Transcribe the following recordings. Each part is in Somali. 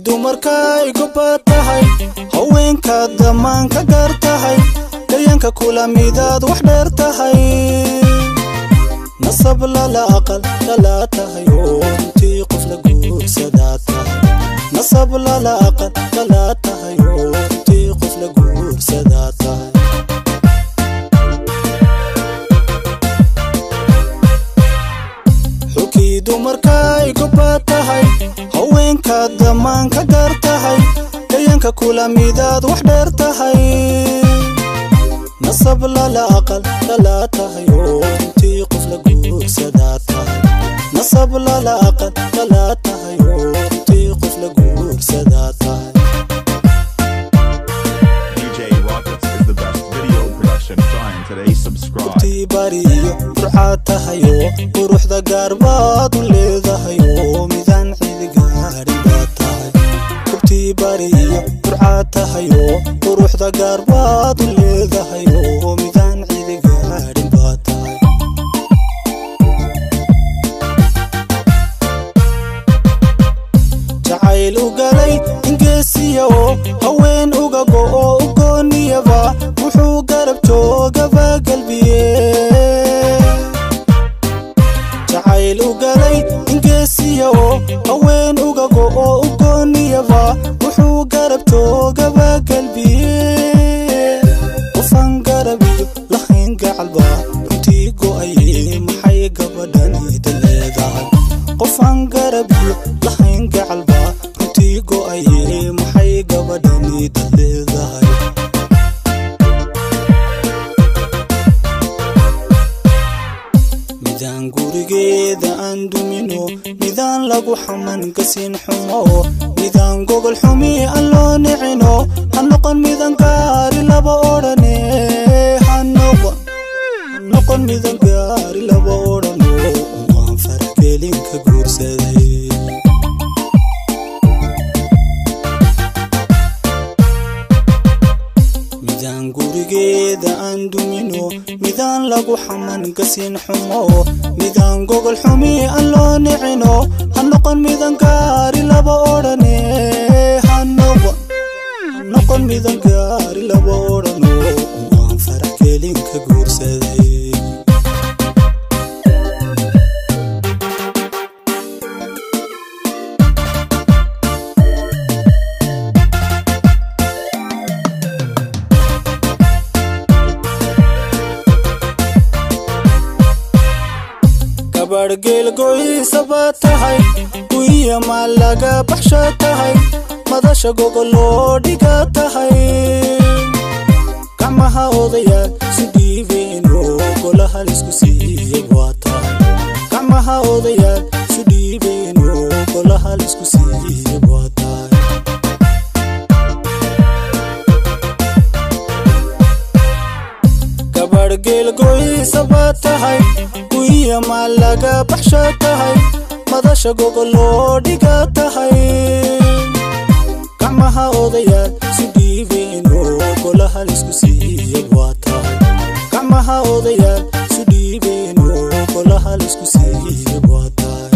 dumarkay gobatahay haweenka damaanka gartahay dayanka kula midaad wax dheer tahay nasab la aqal la tahay oo intii qof la guursadaa tahay nasab la aqal la tahay oo intii qof la guursadaa tahay xukii dumarkay gobatahay haweenka damaanka gartahay dayanka kula midaad wax dheer tahay nasab la aqal la tahay oo intii qof la guursadaa tahay nasab la aqal la tahay oo intii qof la guursadaa tahay DJ Rockets is the best video production giant today. Subscribe. Tibariyo burcad tahay oo quruxda gaarbaad u leedahay oo midaan xidigaadhin baad tahay tibariyo burcad tahay oo quruxda gaarbaad u leedahay oo midaan xidigaadhin baad tahay jacayl u galay ingeesiya oo haween uga go'o u gooniyaba wuxuu garab joogaba qalbiye jacayl u galay ingeesiya oo haween uga go'o u gooniyaba wuxuu garab joogaba qalbiye qofan garabiyo lahayn gacalba runtii go'aye maxay gabadhani leedahay qofan garabiyo lahayn gacalba runtii go'aye maxay gabadhani leedahay midaan gurigeeda aan dumino midaan lagu xaman kasin xumo midaan gogol xumi aan loo nicino ha noqon midaan gaari laba odhane ha noqon midaan gaari laba odhano waan faragelin ka guursaday midaan gurigeeda aan dumino midaan lagu xaman kasin xumo midaan gogol xumi aan loo nicino ha noqon midaan gaari laba odhane ha noqon midaan gaari laba odhano waan faragelin ka guursaday bargeel go'isa baad tahay kuiya maal laga baxsha tahay madasha gogoloo dhiga tahay gacmaha odayaal si dhiibeeno golaha laisku siiyey waa tahay gacmaha odayaal si dhiibeeno golaha laisku siiyey waa tahay bargeel go'isa baad tahay kuiya maal laga baxsha tahay madasha gogoloo dhiga tahay gacmaha odayaal si dhiibeeno golaha laisku siiyey waa tahay gacmaha odayaal si dhiibeeno golaha laisku siiyey waa tahay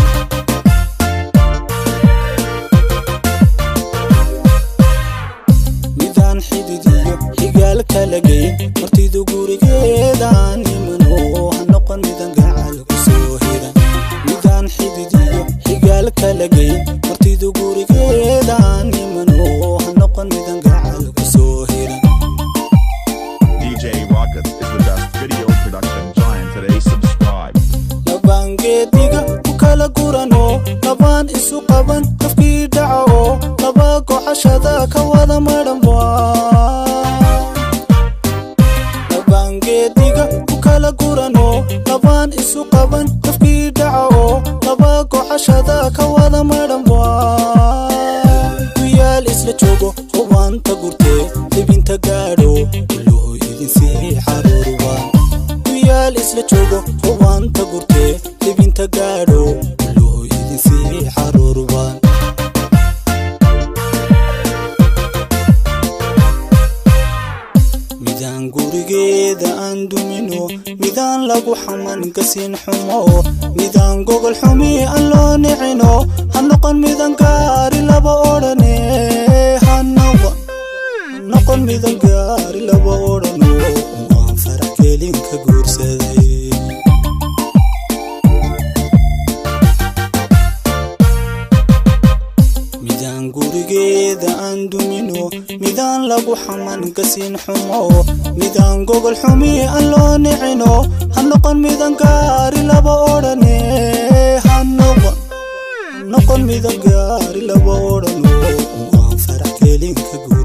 midaan xididiyo xigaal kala geyn martidu gurigeedaan imano ha noqon midaan gacal ku soo hiran midaan xididiyo xigaal kala geyn martidu gurigeedaan imano ha noqon midaan gacal ku soo hiran DJ Rockets is the best video production giant today. Subscribe. labaan geediga ku kala gurano labaan isu qaban qofkii dhaco laba gocashada ka wada madhan labaan geediga ku kala gurano labaan isu qaban qofkii dhaco laba gocashada ka wada madhan ku yaal isla joogo hubaanta gurtee libinta gaadho loo idin sii caruurbaan wiyaal isla joogo hubaanta gurtee libinta gaadho loo idin sii caruurbaan midaan gurigeeda aan dumino midaan lagu xaman gasin xumo midaan gogol xumi aan loo nicino ha noqon midan gaari laba odhane ha noqon midan gaari laba odhano waan farax gelin ka guursaday midaan gurigeeda aan dumino midaan lagu xaman gasin xumo midaan gogol xumi aan loo nicino ha noqon midan gaari laba odhane ha noqon midan gaari laba odhano waan farax gelin ka guursaday